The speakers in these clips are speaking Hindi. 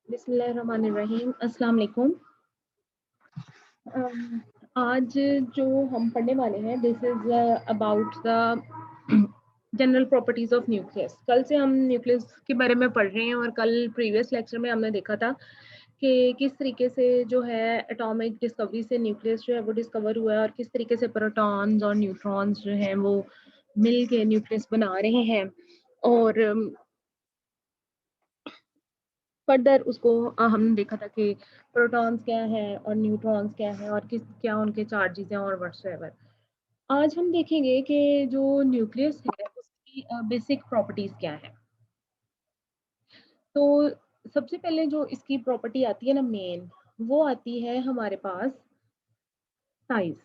बिस्मिल्लाहिर्रहमानिर्रहीम। अस्सलाम वालेकुम। अम, आज जो हम पढ़ने वाले हैं this is about the general properties of nucleus. कल से हम न्यूक्लियस के बारे में पढ़ रहे हैं और कल प्रीवियस लेक्चर में हमने देखा था कि किस तरीके से जो है एटॉमिक डिस्कवरी से न्यूक्लियस जो है वो डिस्कवर हुआ है और किस तरीके से प्रोटॉन्स और न्यूट्रॉन्स जो हैं वो मिल के न्यूक्लियस बना रहे हैं। और फर्दर उसको हमने देखा था कि प्रोटॉन्स क्या है और न्यूट्रॉन्स क्या है और क्या उनके चार्जेस हैं और व्हाटसोएवर। आज हम देखेंगे कि जो न्यूक्लियस है उसकी बेसिक प्रॉपर्टीज क्या है। तो सबसे पहले जो इसकी प्रॉपर्टी आती है ना मेन, वो आती है हमारे पास साइज।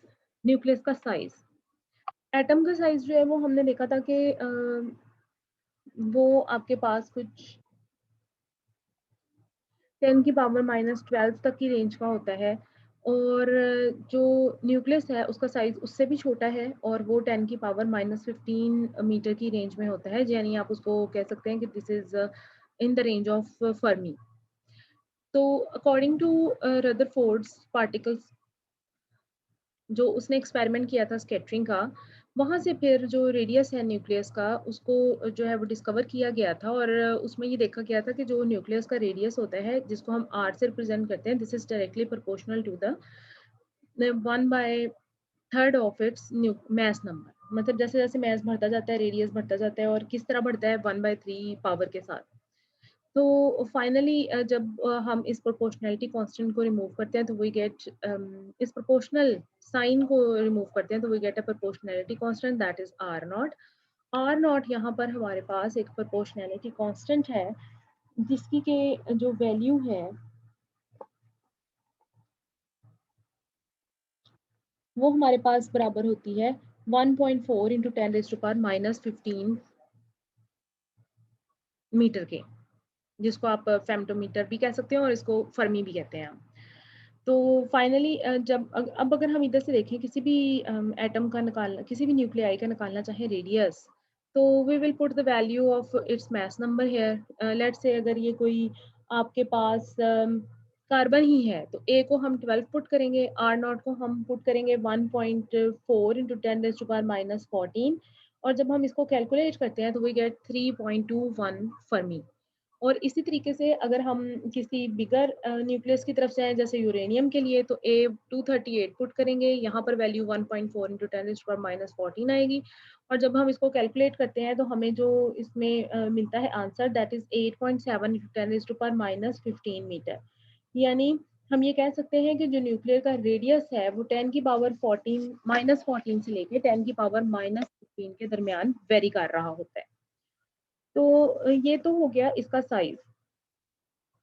न्यूक्लियस का साइज, एटम का साइज जो है वो हमने देखा था कि वो आपके पास कुछ 10⁻⁻12 तक की रेंज का होता है। और जो न्यूक्लियस है उसका साइज उससे भी छोटा है और वो 10⁻⁻15 मीटर की रेंज में होता है, यानी आप उसको कह सकते हैं कि this is in the range of Fermi. तो अकॉर्डिंग टू रदरफोर्ड्स पार्टिकल्स, जो उसने एक्सपेरिमेंट किया था स्कैटरिंग का, वहाँ से फिर जो रेडियस है न्यूक्लियस का उसको जो है वो डिस्कवर किया गया था। और उसमें ये देखा गया था कि जो न्यूक्लियस का रेडियस होता है जिसको हम आर से रिप्रेजेंट करते हैं, this is directly proportional to the 1/3 of its mass number. मतलब जैसे जैसे मैस बढ़ता जाता है रेडियस बढ़ता जाता है, और किस तरह बढ़ता है 1/3 पावर के साथ। तो फाइनली जब हम इस प्रोपोर्शनैलिटी कांस्टेंट को रिमूव करते हैं तो वी गेट, इस प्रोपोर्शनल साइन को रिमूव करते हैं तो we get a proportionality constant that is R naught. R naught यहाँ पर हमारे पास एक प्रोपोर्शनैलिटी कांस्टेंट है जिसकी के जो वैल्यू है वो हमारे पास बराबर होती है 1.4 इंटू 10⁻⁻15 मीटर के, जिसको आप फेम्टोमीटर भी कह सकते हैं और इसको फर्मी भी कहते हैं। तो फाइनली अब अगर हम इधर से देखें किसी भी एटम का निकालना, किसी भी न्यूक्लियाई का निकालना चाहे रेडियस, तो we will put the value of its mass number here. Let's say अगर ये कोई आपके पास कार्बन ही है तो ए को हम 12 पुट करेंगे, आर नॉट को हम पुट करेंगे 1.4 इंटू 10⁻⁻14। और जब हम इसको कैलकुलेट करते हैं तो वी गेट 3.21 फर्मी। और इसी तरीके से अगर हम किसी बिगर न्यूक्लियस की तरफ से आए जैसे यूरेनियम के लिए, तो ए 238 पुट करेंगे, यहाँ पर वैल्यू 1.4 इंटू 10⁻⁻14 आएगी। और जब हम इसको कैलकुलेट करते हैं तो हमें जो इसमें मिलता है answer that is 8.7 into 10⁻⁻15 metre. यानी हम ये कह सकते हैं कि जो न्यूक्लियर का रेडियस है वो 10⁻14 से लेके 10⁻⁻15 के दरमियान वेरी कर रहा होता है। तो ये तो हो गया इसका size,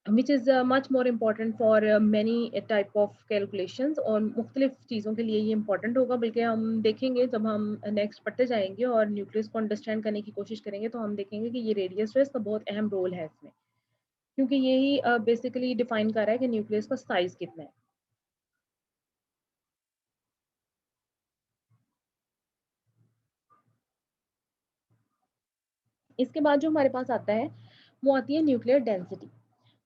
which is much more important for many type of calculations। और मुख्तलिफ चीज़ों के लिए ये important होगा, बल्कि हम देखेंगे जब हम नेक्स्ट पढ़ते जाएंगे और न्यूक्लियस को अंडरस्टैंड करने की कोशिश करेंगे तो हम देखेंगे कि ये रेडियस जो है इसका बहुत अहम रोल है इसमें, क्योंकि यही बेसिकली डिफाइन कर रहा है कि न्यूक्लियस का साइज कितना है। इसके बाद जो हमारे पास आता है वो आती है न्यूक्लियर डेंसिटी।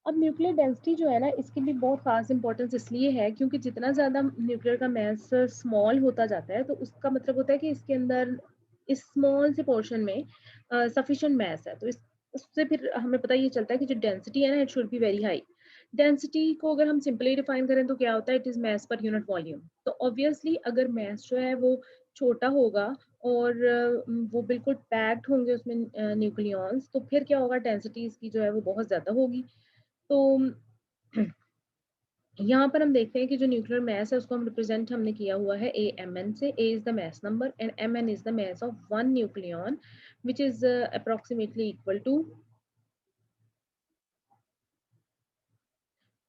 अब न्यूक्लियर डेंसिटी जो है ना, इसकी भी बहुत खास इंपॉर्टेंस इसलिए है क्योंकि जितना ज़्यादा न्यूक्लियर का मास स्मॉल होता जाता है तो उसका मतलब होता है कि इसके अंदर इस स्मॉल से पोर्शन में सफिशिएंट मास है। तो इस उससे फिर हमें पता ये चलता है कि जो डेंसिटी है ना it should be very high. Density को अगर हम सिंपली डिफाइन करें तो क्या होता है, it is mass per unit volume. तो ऑब्वियसली अगर मास जो है वो छोटा होगा और वो बिल्कुल पैक्ड होंगे उसमें न्यूक्लियॉन्स, तो फिर क्या होगा, डेंसिटी इसकी जो है वो बहुत ज़्यादा होगी। तो यहाँ पर हम देखते हैं कि जो न्यूक्लियर मास है उसको हम रिप्रेजेंट हमने किया हुआ है ए एम एन से। A is the mass number and M N is the mass of one nucleon which is approximately equal to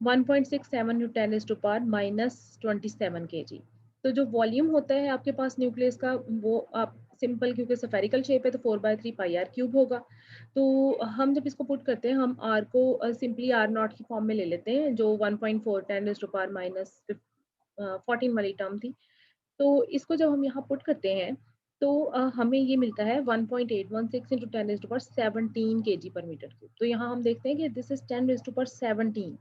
1.67 new 10 to power -27 kg। तो जो वॉल्यूम होता है आपके पास न्यूक्लियस का वो आप सिंपल, क्योंकि स्फेरिकल शेप है तो 4/3 πr³ होगा। तो हम जब इसको पुट करते हैं हम आर को सिंपली आर नॉट की फॉर्म में ले लेते हैं, जो 1.4 10 टू पावर -14 वाली टर्म थी। तो इसको जब हम यहाँ पुट करते हैं तो हमें ये मिलता है 1.816 into 10 raised to power 17 kg per meter cube। तो यहाँ हम देखते हैं कि this is 10 raised to power 17,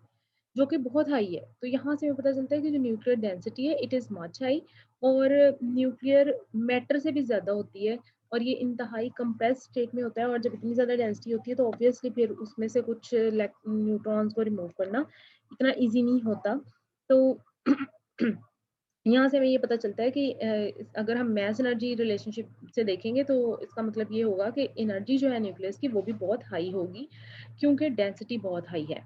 जो कि बहुत हाई है। तो यहाँ से हमें पता चलता है कि जो न्यूक्लियर डेंसिटी है इट इज़ मच हाई, और न्यूक्लियर मैटर से भी ज़्यादा होती है, और ये इंतहाई कंप्रेस स्टेट में होता है। और जब इतनी ज़्यादा डेंसिटी होती है तो ऑब्वियसली फिर उसमें से कुछ न्यूट्रॉन्स को रिमूव करना इतना ईजी नहीं होता। तो यहाँ से हमें ये पता चलता है कि अगर हम मास एनर्जी रिलेशनशिप से देखेंगे तो इसका मतलब ये होगा कि एनर्जी जो है न्यूक्लियस की वो भी बहुत हाई होगी, क्योंकि डेंसिटी बहुत हाई है।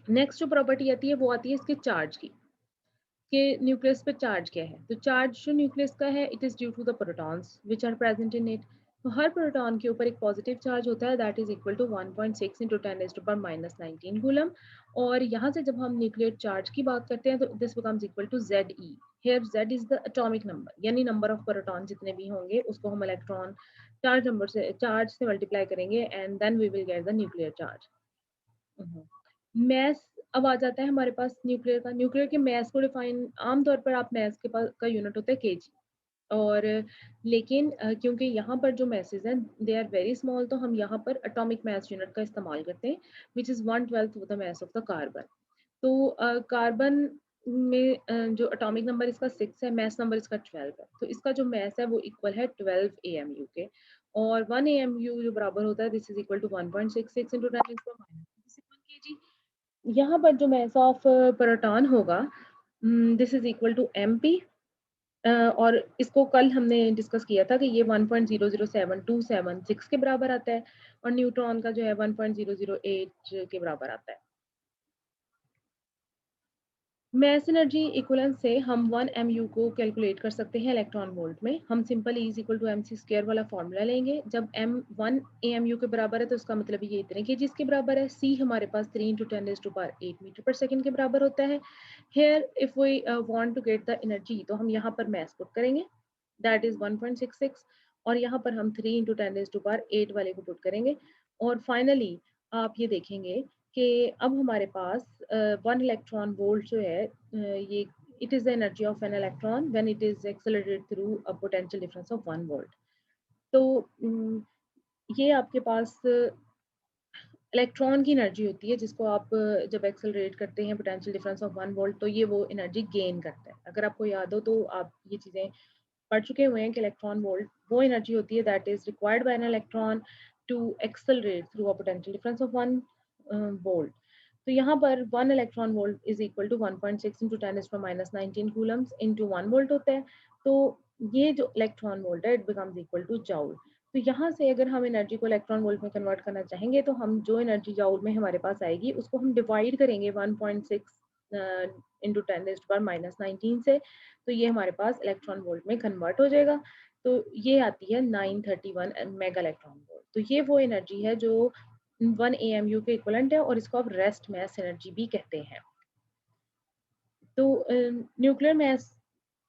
नेक्स्ट जो प्रॉपर्टी आती है वो आती है इसके चार्ज की, कि न्यूक्लियस पे चार्ज क्या है। तो चार्ज जो न्यूक्लियस का है it is due to the protons which are present in it. तो हर प्रोटॉन के ऊपर एक पॉजिटिव चार्ज होता है, that is equal to 1.6 into 10 raised to power minus 19 coulomb. और यहाँ से जब हम न्यूक्लियर चार्ज की बात करते हैं तो this becomes equal to ZE। Here Z is the atomic number, यानी नंबर ऑफ प्रोटॉन जितने भी होंगे उसको हम इलेक्ट्रॉन चार्ज से मल्टीप्लाई करेंगे and then we will get the nuclear charge. Mass अब आ जाता है हमारे पास न्यूक्लियर का। न्यूक्लियर के मैस को डिफाइन आमतौर पर आप मैस के पास का यूनिट होता है केजी, और लेकिन क्योंकि यहाँ पर जो मैसेज हैं दे आर वेरी स्मॉल, तो हम यहाँ पर एटॉमिक मैस यूनिट का इस्तेमाल करते हैं which is 1/12 of the mass of the carbon. तो कार्बन में जो एटॉमिक नंबर इसका 6 है, मैस नंबर इसका 12 है, तो इसका जो मैस है वो इक्वल है 12 AMU के। और 1 AMU जो बराबर होता है this is equal to 1.66 into 10 raised to the minus 1 kg। यहाँ पर जो mass ऑफ प्रोटॉन होगा this is equal to MP। और इसको कल हमने डिस्कस किया था कि ये 1.007276 के बराबर आता है, और न्यूट्रॉन का जो है 1.008 के बराबर आता है। मैस एनर्जी इक्विवेलेंस से हम 1 mu को कैलकुलेट कर सकते हैं इलेक्ट्रॉन वोल्ट में। हम simple E is equal to mc square वाला फॉर्मूला लेंगे। जब m 1 AMU के बराबर है तो इसका मतलब ये इतने kg के बराबर है। C हमारे पास 3 into 10 raised to power 8 metre पर सेकंड के बराबर होता है। Here if we want to get the energy तो हम यहाँ पर मैस पुट करेंगे, दैट इज 1.66, और यहाँ पर हम 3 into 10 raised to power 8 वाले को पुट करेंगे। और फाइनली आप ये देखेंगे कि अब हमारे पास 1 इलेक्ट्रॉन वोल्ट जो है ये it is the energy of an electron when it is accelerated through a potential difference of 1 volt. तो ये आपके पास इलेक्ट्रॉन की एनर्जी होती है जिसको आप जब एक्सेलरेट करते हैं पोटेंशियल डिफरेंस ऑफ 1 वोल्ट तो ये वो एनर्जी गेन करता है। अगर आपको याद हो तो आप ये चीज़ें पढ़ चुके हुए हैं कि इलेक्ट्रॉन वोल्ट वो एनर्जी होती है that is required by an electron to accelerate through a potential difference of 1 volt. तो यहाँ पर 1 electron volt is equal to 1.6 into 10 raised to minus 19 coulombs into 1 volt होता है। तो ये जो इलेक्ट्रॉन वोल्ट है it becomes equal to joule. तो यहाँ से अगर हम एनर्जी को इलेक्ट्रॉन वोल्ट में कन्वर्ट करना चाहेंगे तो हम जो एनर्जी जाउल में हमारे पास आएगी उसको हम डिवाइड करेंगे 1.6 into 10 raised to power minus 19 से, तो ये हमारे पास इलेक्ट्रॉन वोल्ट में कन्वर्ट हो जाएगा। तो ये आती है 931 मेगा इलेक्ट्रॉन वोल्ट। तो ये वो एनर्जी है जो 1 AMU के इक्वलेंट है, और इसको आप रेस्ट मैस एनर्जी भी कहते हैं। तो न्यूक्लियर मैस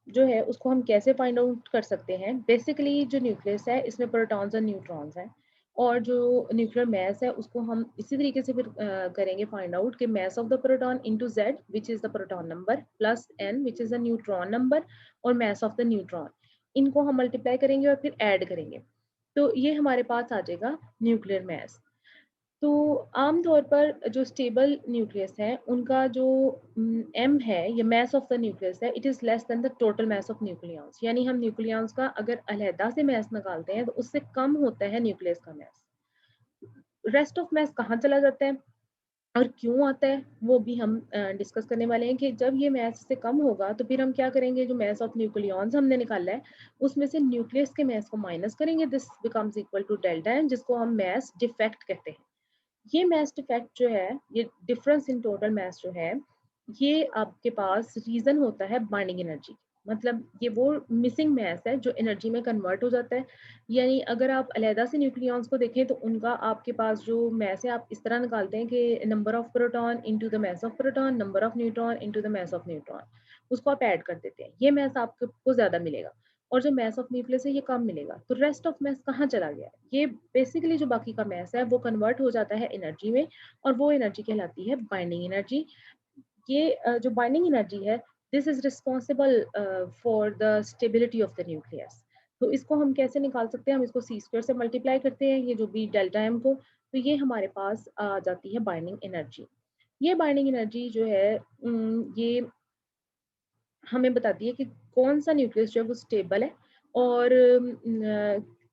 जो है उसको हम कैसे फाइंड आउट कर सकते हैं। बेसिकली जो न्यूक्लियस है इसमें प्रोटॉन्स और न्यूट्रॉन्स हैं, और जो न्यूक्लियर मैस है उसको हम इसी तरीके से फिर करेंगे फाइंड आउट कि mass of the proton into Z which is the proton number plus N which is the neutron number और मैस ऑफ द न्यूट्रॉन, इनको हम मल्टीप्लाई करेंगे और फिर ऐड करेंगे, तो ये हमारे पास आ जाएगा न्यूक्लियर मैस। तो आमतौर पर जो स्टेबल न्यूक्लियस है उनका जो m है या मास ऑफ द न्यूक्लियस है it is less than the total mass of nucleons, यानी हम न्यूक्लियॉन्स का अगर अलहदा से मास निकालते हैं तो उससे कम होता है न्यूक्लियस का मास। रेस्ट ऑफ मास कहाँ चला जाता है और क्यों आता है वो भी हम डिस्कस करने वाले हैं कि जब ये मास से कम होगा तो फिर हम क्या करेंगे, जो मास ऑफ न्यूक्लियॉन्स हमने निकाला है उसमें से न्यूक्लियस के मास को माइनस करेंगे, this becomes equal to delta N जिसको हम मास डिफेक्ट कहते हैं। ये मास डिफेक्ट जो है, ये डिफरेंस इन टोटल मास जो है, ये आपके पास रीजन होता है बाइंडिंग एनर्जी। मतलब ये वो मिसिंग मास है जो एनर्जी में कन्वर्ट हो जाता है। यानी अगर आप अलहदा से न्यूक्लियॉन्स को देखें तो उनका आपके पास जो मास है आप इस तरह निकालते हैं कि number of proton into the mass of proton, number of neutron into the mass of neutron, उसको आप ऐड कर देते हैं, ये मास आपको ज्यादा मिलेगा। और जो मास ऑफ न्यूक्लियस है ये कम मिलेगा। तो रेस्ट ऑफ मास कहाँ चला गया, ये बेसिकली जो बाकी का मास है वो कन्वर्ट हो जाता है एनर्जी में, और वो एनर्जी कहलाती है बाइंडिंग एनर्जी। ये जो बाइंडिंग एनर्जी है this is responsible for the stability of the nucleus. तो इसको हम कैसे निकाल सकते हैं? हम इसको सी स्क्वायर से मल्टीप्लाई करते हैं, ये जो भी डेल्टा एम को, तो ये हमारे पास आ जाती है बाइंडिंग एनर्जी। ये बाइंडिंग एनर्जी जो है ये हमें बताती है कि कौन सा न्यूक्लियस जो है वो स्टेबल है और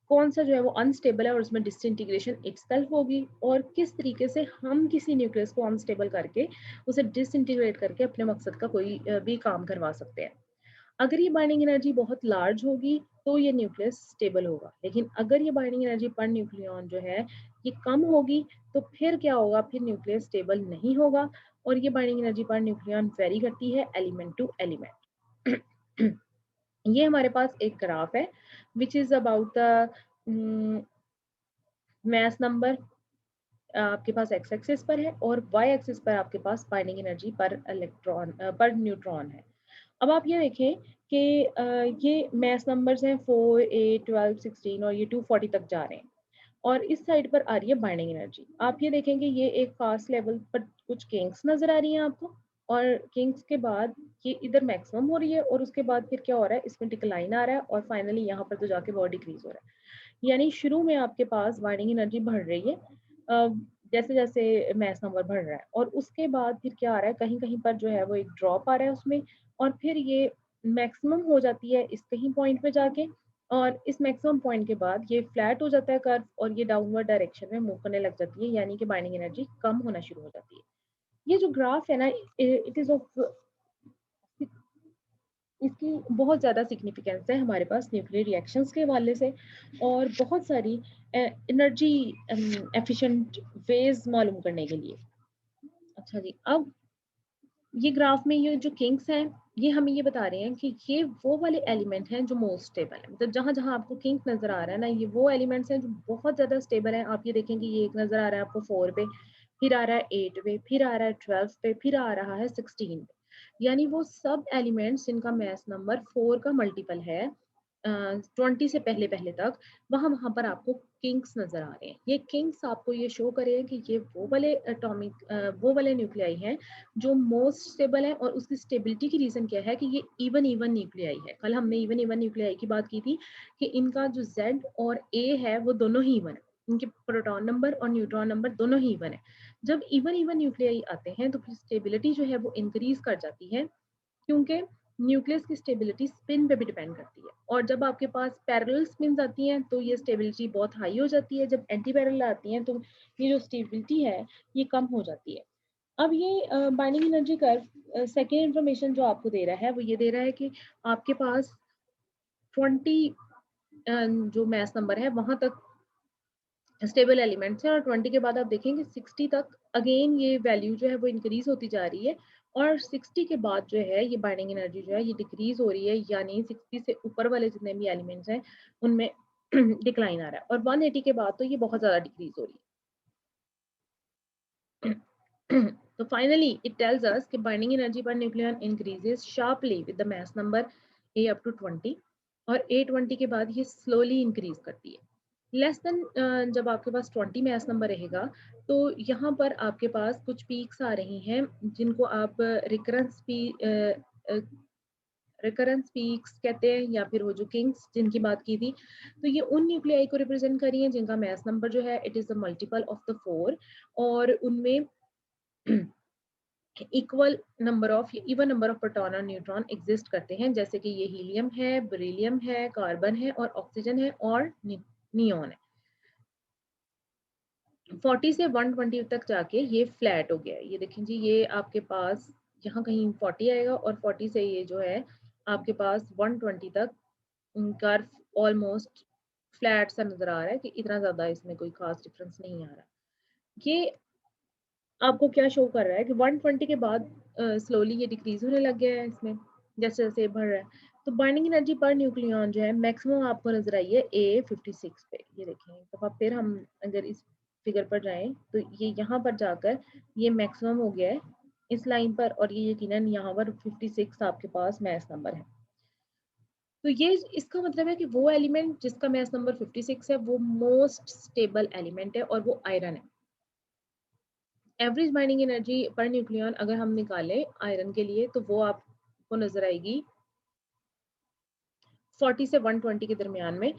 कौन सा जो है वो अनस्टेबल है और उसमें डिसइंटीग्रेशन इटसेल्फ होगी, और किस तरीके से हम किसी न्यूक्लियस को अनस्टेबल करके उसे डिसइंटीग्रेट करके अपने मकसद का कोई भी काम करवा सकते हैं। अगर ये बाइंडिंग एनर्जी बहुत लार्ज होगी तो ये न्यूक्लियस स्टेबल होगा, लेकिन अगर ये बाइंडिंग एनर्जी पर न्यूक्लियन जो है ये कम होगी तो फिर क्या होगा? फिर न्यूक्लियस स्टेबल नहीं होगा, और ये binding energy per nucleon very करती है एलिमेंट टू एलिमेंट। ये हमारे पास एक ग्राफ है which is about the mass number, आपके पास एक्स एक्सिस पर है और वाई एक्सिस पर आपके पास बाइंडिंग एनर्जी पर इलेक्ट्रॉन पर न्यूट्रॉन है। अब आप ये देखें कि ये मैस नंबर्स हैं 4, 8, 12, 16 और ये 240 तक जा रहे हैं, और इस साइड पर आ रही है बाइंडिंग एनर्जी। आप ये देखेंगे ये एक फास्ट लेवल पर कुछ किंग्स नजर आ रही हैं आपको, और किंग्स के बाद ये इधर मैक्सिमम हो रही है और उसके बाद फिर क्या हो रहा है? इसमें डिक्लाइन आ रहा है और फाइनली यहाँ पर तो जाके बहुत डिक्रीज हो रहा है। यानी शुरू में आपके पास बाइंडिंग एनर्जी बढ़ रही है जैसे जैसे मैस नंबर बढ़ रहा है, और उसके बाद फिर क्या आ रहा है? कहीं कहीं पर जो है वो एक ड्रॉप आ रहा है उसमें, और फिर ये मैक्सिमम हो जाती है इस कहीं पॉइंट पे जाके, और इस मैक्सिमम पॉइंट के बाद ये फ्लैट हो जाता है कर्व और ये डाउनवर्ड डायरेक्शन में मूव करने लग जाती है, यानी कि बाइंडिंग एनर्जी कम होना शुरू हो जाती है। ये जो ग्राफ है ना, इट इज ऑफ, इसकी बहुत ज़्यादा सिग्निफिकेंस है हमारे पास न्यूक्लियर रिएक्शंस के हवाले से, और बहुत सारी एनर्जी एफिशिएंट वेज मालूम करने के लिए। अच्छा जी, अब ये ग्राफ में ये जो किंग्स हैं ये हमें ये बता रहे हैं कि ये वो वाले एलिमेंट हैं जो मोस्ट स्टेबल है, मतलब जहां जहां आपको किंग नजर आ रहा है ना, ये वो एलिमेंट्स हैं जो बहुत ज्यादा स्टेबल हैं। आप ये देखेंगे ये एक नजर आ रहा है आपको 4 पे, फिर आ रहा है 8 पे, फिर आ रहा है 12 पे, फिर आ रहा है 16 पे, यानी वो सब एलिमेंट्स जिनका मैस नंबर 4 का मल्टीपल है 20 से पहले पहले तक, वहां वहां पर आपको किंग्स नजर आ रहे हैं। ये किंग्स आपको ये शो कर रहे हैं कि ये वो वाले एटॉमिक वो वाले न्यूक्लियाई हैं जो मोस्ट स्टेबल है, और उसकी स्टेबिलिटी की रीजन क्या है? कि ये इवन इवन न्यूक्लियाई है। कल हमने इवन इवन न्यूक्लियाई की बात की थी कि इनका जो Z और A है वो दोनों ही इवन है, इनके प्रोटॉन नंबर और न्यूट्रॉन नंबर दोनों ही इवन है। जब इवन इवन न्यूक्लियाई आते हैं तो फिर स्टेबिलिटी जो है वो इंक्रीज कर जाती है, क्योंकि न्यूक्लियस की स्टेबिलिटी स्पिन पे भी डिपेंड करती है, और जब आपके पास पैरेलल स्पिन्स आती हैं तो ये स्टेबिलिटी बहुत हाई हो जाती है, जब एंटी पैरेलल आती हैं तो ये जो स्टेबिलिटी है ये कम हो जाती है। अब ये binding energy curve second information जो आपको दे रहा है वो ये दे रहा है कि आपके पास 20 जो मैस नंबर है वहां तक स्टेबल एलिमेंट्स हैं, और 20 के बाद आप देखेंगे 60 तक अगेन ये वैल्यू जो है वो इंक्रीज होती जा रही है, और 60 के बाद जो है ये बाइंडिंग एनर्जी जो है ये डिक्रीज हो रही है, यानी 60 से ऊपर वाले जितने भी एलिमेंट्स हैं उनमें डिक्लाइन आ रहा है, और 180 के बाद तो ये बहुत ज्यादा डिक्रीज हो रही है। तो फाइनली इट टेल्स अस कि binding energy per nucleon increases sharply with the mass number A up to 20, और A20 के बाद ये स्लोली इंक्रीज करती है। लेस देन जब आपके पास 20 मैस नंबर रहेगा तो यहाँ पर आपके पास कुछ पीक्स आ रही हैं जिनको आप रिकरेंस पीक्स कहते हैं, या फिर वो जो किंग्स जिनकी बात की थी, तो ये उन न्यूक्लियाई को रिप्रेजेंट कर रही हैं जिनका मैस नंबर जो है it is the multiple of the 4, और उनमें equal number of even number of proton और न्यूट्रॉन एग्जिस्ट करते हैं, जैसे कि ये हीलियम है, बेरिलियम है, कार्बन है और ऑक्सीजन है और नियोन है। 40 से 120 तक जाके ये फ्लैट हो गया है। ये देखें जी, ये आपके पास यहाँ कहीं 40 आएगा, और 40 से ये जो है आपके पास 120 तक कर्व ऑलमोस्ट फ्लैट सा नजर आ रहा है, कि इतना ज्यादा इसमें कोई खास डिफरेंस नहीं आ रहा। ये आपको क्या शो कर रहा है कि 120 के बाद स्लोली ये डिक्रीज होने लग गया है इसमें, जैसे जैसे ये बढ़ रहा है। तो बाइंडिंग एनर्जी पर न्यूक्लियन जो है मैक्सिमम आपको नजर आई है A56 पे। ये देखें, तो अब फिर हम अगर इस फिगर पर जाएं तो ये यहाँ पर जाकर ये मैक्सिमम हो गया है इस लाइन पर, और ये यकीनन यहाँ पर 56 आपके पास मैस नंबर है। तो ये इसका मतलब है कि वो एलिमेंट जिसका मैस नंबर 56 है वो मोस्ट स्टेबल एलिमेंट है, और वो आयरन है। Average binding energy per nucleon अगर हम निकालें आयरन के लिए तो वो आप आपको नजर आएगी 40 से 120 के दरमियान में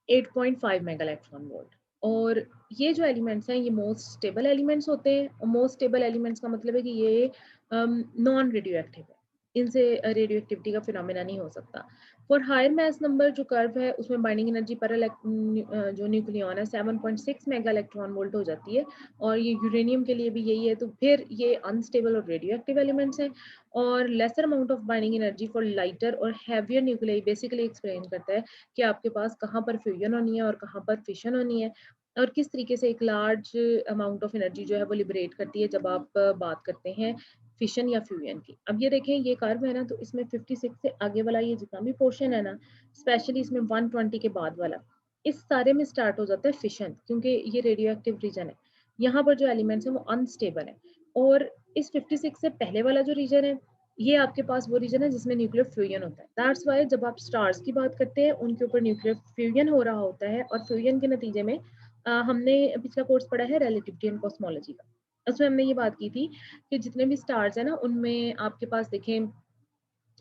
8.5 मेगा इलेक्ट्रॉन वोल्ट। और ये जो एलिमेंट्स हैं ये मोस्ट स्टेबल एलिमेंट्स होते हैं, और मोस्ट स्टेबल एलिमेंट्स का मतलब है कि ये नॉन रेडियो एक्टिव है, इनसे रेडियो एक्टिविटी का फिनोमेना नहीं हो सकता। फॉर हायर मास नंबर जो कर्व है उसमें बाइंडिंग एनर्जी पर जो न्यूक्लियन है 7.6 मेगा इलेक्ट्रॉन वोल्ट हो जाती है, और ये यूरेनियम के लिए भी यही है। तो फिर ये अनस्टेबल और रेडियो एक्टिव एलिमेंट्स हैं। और lesser amount of binding energy for lighter और हैवियर न्यूक्लियाई बेसिकली एक्सप्लेन करता है कि आपके पास कहाँ पर फ्यूजन होनी है और कहाँ पर फिशन होनी है, और किस तरीके से एक लार्ज अमाउंट ऑफ एनर्जी जो है वो लिबरेट करती है जब आप बात करते हैं फिशन या फ्यूजन की। अब ये देखें, ये कर्व है ना, तो इसमें 56 से आगे वाला ये जितना भी पोर्शन है ना, स्पेशली इसमें 120 के बाद वाला, इस सारे में स्टार्ट हो जाता है फिशन, क्योंकि ये रेडियो एक्टिव रीजन है। यहाँ पर जो एलिमेंट्स हैं वो अनस्टेबल है। और इस 56 से पहले वाला जो रीजन है, ये आपके पास वो रीजन है जिसमें न्यूक्लियर फ्यूजन होता है। दैट्स वाई जब आप स्टार्स की बात करते हैं उनके ऊपर न्यूक्लियर फ्यूजन हो रहा होता है, और फ्यूजन के नतीजे में हमने पिछला कोर्स पढ़ा है रिलेटिविटी एंड कॉस्मोलॉजी का, उसमें हमने ये बात की थी कि जितने भी स्टार्स हैं ना उनमें आपके पास देखें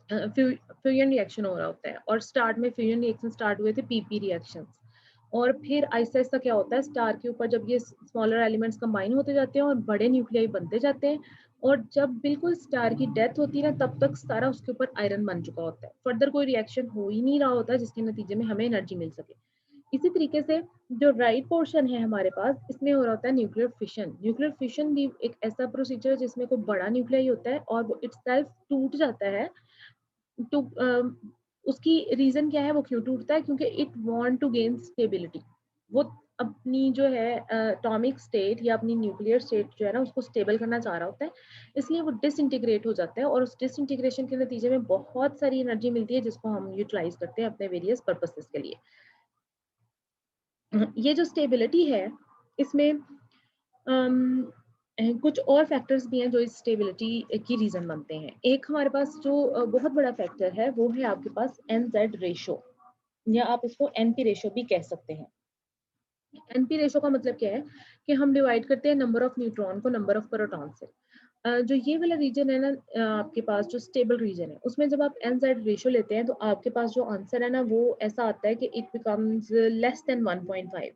फ्यूजन रिएक्शन हो रहा होता है, और स्टार्ट में फ्यूजन रिएक्शन स्टार्ट हुए थे पीपी रिएक्शंस, और फिर आहिस्ता आहिस्ता क्या होता है स्टार के ऊपर जब ये स्मॉलर एलिमेंट्स कंबाइन होते जाते हैं और बड़े न्यूक्लियाई बनते जाते हैं, और जब बिल्कुल स्टार की डेथ होती है ना तब तक सारा उसके ऊपर आयरन बन चुका होता है, फर्दर कोई रिएक्शन हो ही नहीं रहा होता जिसके नतीजे में हमें एनर्जी मिल सके। इसी तरीके से जो राइट पोर्शन है हमारे पास, इसमें हो रहा होता है न्यूक्लियर फिशन। न्यूक्लियर फिशन भी एक ऐसा प्रोसीजर है जिसमें कोई बड़ा न्यूक्लियाई होता है और वो इटसेल्फ टूट जाता है। तो उसकी रीजन क्या है, वो क्यों टूटता है? क्योंकि it want to gain stability. वो अपनी जो है एटॉमिक स्टेट या अपनी न्यूक्लियर स्टेट जो है ना उसको स्टेबल करना चाह रहा होता है, इसलिए वो डिसइंटीग्रेट हो जाता है, और उस डिसइंटीग्रेशन के नतीजे में बहुत सारी एनर्जी मिलती है जिसको हम यूटिलाइज करते हैं अपने वेरियस पर्पसेस के लिए। ये जो स्टेबिलिटी है इसमें कुछ और फैक्टर्स भी हैं जो इस स्टेबिलिटी की रीजन बनते हैं। एक हमारे पास जो बहुत बड़ा फैक्टर है वो है आपके पास एन जेड रेशो, या आप इसको एनपी रेशो भी कह सकते हैं। एनपी रेशो का मतलब क्या है कि हम डिवाइड करते हैं नंबर ऑफ न्यूट्रॉन को नंबर ऑफ प्रोटॉन से। जो ये वाला रीजन है ना, आपके पास जो स्टेबल रीजन है उसमें जब आप एन जेड रेशो लेते हैं तो आपके पास जो आंसर है ना वो ऐसा आता है कि इट बिकम्स लेस देन 1.5।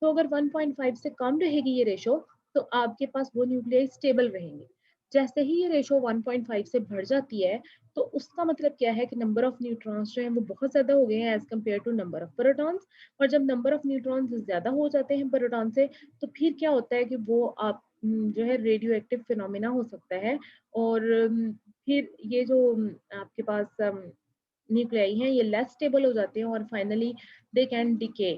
तो अगर 1.5 से कम रहेगी ये रेशो तो आपके पास वो न्यूक्लियाई स्टेबल रहेंगे। जैसे ही ये रेशो 1.5 से बढ़ जाती है तो उसका मतलब क्या है कि नंबर ऑफ न्यूट्रॉन्स जो है वो बहुत ज्यादा हो गए हैं as compare to number of protons. और जब नंबर ऑफ न्यूट्रॉन्स ज्यादा हो जाते हैं प्रोटॉन से, तो फिर क्या होता है कि वो आप जो है रेडियो एक्टिव फिनोमिना हो सकता है। और फिर ये जो आपके पास न्यूक्लियाई हैं ये लेस स्टेबल हो जाते हैं, और finally they can decay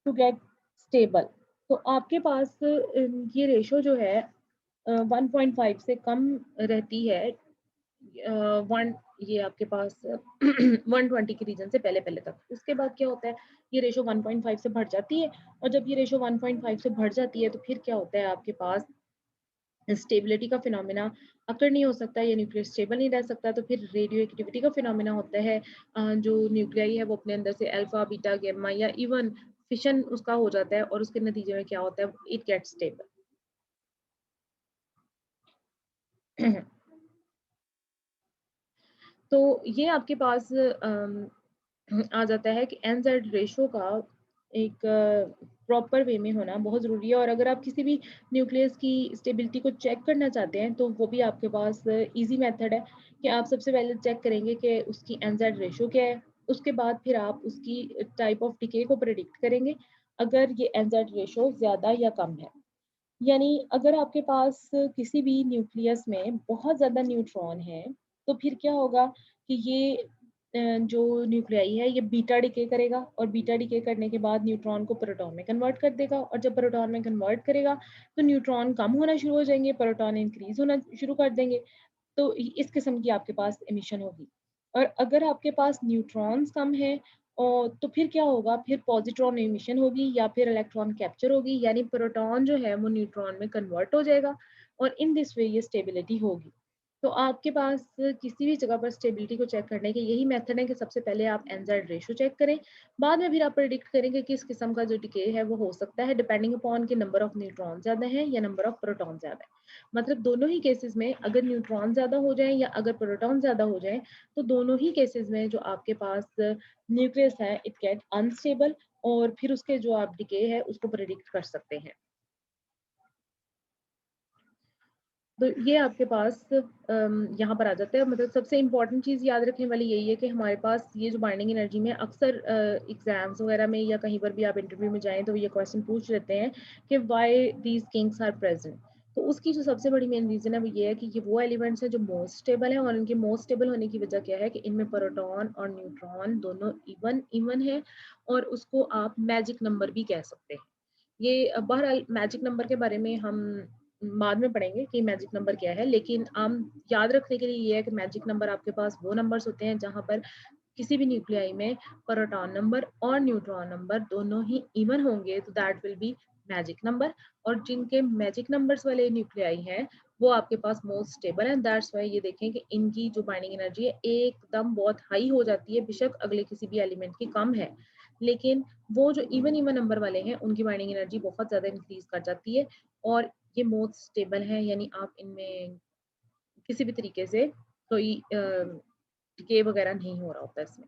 to get stable. तो आपके पास ये रेशो जो है 1.5 से कम रहती है, वन ये आपके पास 120 के रीजन से पहले पहले तक। उसके बाद क्या होता है, ये रेशो 1.5 से बढ़ जाती है, और जब ये रेशो 1.5 से बढ़ जाती है तो फिर क्या होता है आपके पास स्टेबिलिटी का फिनोमिना अकर नहीं हो सकता, या न्यूक्लियर स्टेबल नहीं रह सकता, तो फिर रेडियो एक्टिविटी का फिनोमिना होता है। जो न्यूक्लियाई है वो अपने अंदर से अल्फा बीटा गामा या इवन फिशन उसका हो जाता है, और उसके नतीजे में क्या होता है, इट गेट स्टेबल। तो ये आपके पास आ जाता है कि एन जेड रेशो का एक प्रॉपर वे में होना बहुत ज़रूरी है। और अगर आप किसी भी न्यूक्लियस की स्टेबिलिटी को चेक करना चाहते हैं तो वो भी आपके पास इजी मेथड है कि आप सबसे पहले चेक करेंगे कि उसकी एन जेड रेशो क्या है। उसके बाद फिर आप उसकी टाइप ऑफ डिके को प्रेडिक्ट करेंगे अगर ये एन जेड रेशो ज़्यादा या कम है। यानी अगर आपके पास किसी भी न्यूक्लियस में बहुत ज़्यादा न्यूट्रॉन है तो फिर क्या होगा कि ये जो न्यूक्लियाई है ये बीटा डिके करेगा, और बीटा डिके करने के बाद न्यूट्रॉन को प्रोटॉन में कन्वर्ट कर देगा, और जब प्रोटॉन में कन्वर्ट करेगा तो न्यूट्रॉन कम होना शुरू हो जाएंगे, प्रोटॉन इंक्रीज होना शुरू कर देंगे। तो इस किस्म की आपके पास एमिशन होगी। और अगर आपके पास न्यूट्रॉन्स कम है और तो फिर क्या होगा, फिर पॉजिट्रॉन एमिशन होगी या फिर इलेक्ट्रॉन कैप्चर होगी, यानी प्रोटॉन जो है वो न्यूट्रॉन में कन्वर्ट हो जाएगा, और इन दिस वे ये स्टेबिलिटी होगी। तो आपके पास किसी भी जगह पर स्टेबिलिटी को चेक करने के यही मेथड है कि सबसे पहले आप एनज़ेड रेशियो चेक करें, बाद में फिर आप प्रेडिक्ट करें कि किस किस्म का जो डिके है वो हो सकता है डिपेंडिंग अपॉन कि नंबर ऑफ न्यूट्रॉन ज़्यादा है या नंबर ऑफ प्रोटॉन ज़्यादा है। मतलब दोनों ही केसेस में अगर न्यूट्रॉन ज़्यादा हो जाए या अगर प्रोटॉन ज़्यादा हो जाए, तो दोनों ही केसेस में जो आपके पास न्यूक्लियस है इट गेट अनस्टेबल और फिर उसके जो आप डिके है उसको प्रेडिक्ट कर सकते हैं। तो ये आपके पास यहाँ पर आ जाता है मतलब सबसे इम्पोर्टेंट चीज़ याद रखने वाली यही है कि हमारे पास ये जो बाइंडिंग एनर्जी में अक्सर एग्जाम्स वगैरह में या कहीं पर भी आप इंटरव्यू में जाएं तो ये क्वेश्चन पूछ लेते हैं कि why these kings are present. तो उसकी जो सबसे बड़ी मेन रीज़न है वो ये है कि ये वो एलिमेंट्स हैं जो मोस्ट स्टेबल हैं और इनके मोस्ट स्टेबल होने की वजह क्या है कि इनमें प्रोटॉन और न्यूट्रॉन दोनों इवन इवन है और उसको आप मैजिक नंबर भी कह सकते हैं। ये बहरहाल मैजिक नंबर के बारे में हम बाद में पढ़ेंगे कि मैजिक नंबर क्या है, लेकिन आम याद रखने के लिए ये है कि मैजिक नंबर आपके पास वो नंबर्स होते हैं जहाँ पर किसी भी न्यूक्लियाई में प्रोटॉन नंबर और न्यूट्रॉन नंबर दोनों ही इवन होंगे तो that will be magic number. और जिनके मैजिक नंबर्स वाले न्यूक्लियाई हैं वो आपके पास मोस्ट स्टेबल है। दैट्स वाई ये देखें कि इनकी जो बाइंडिंग एनर्जी है एकदम बहुत हाई हो जाती है, बेशक अगले किसी भी एलिमेंट की कम है, लेकिन वो जो इवन इवन नंबर वाले हैं उनकी बाइंडिंग एनर्जी बहुत ज़्यादा इंक्रीज कर जाती है और ये मोस्ट स्टेबल है, यानी आप इनमें किसी भी तरीके से कोई डिके वगैरह नहीं हो रहा होता इसमें।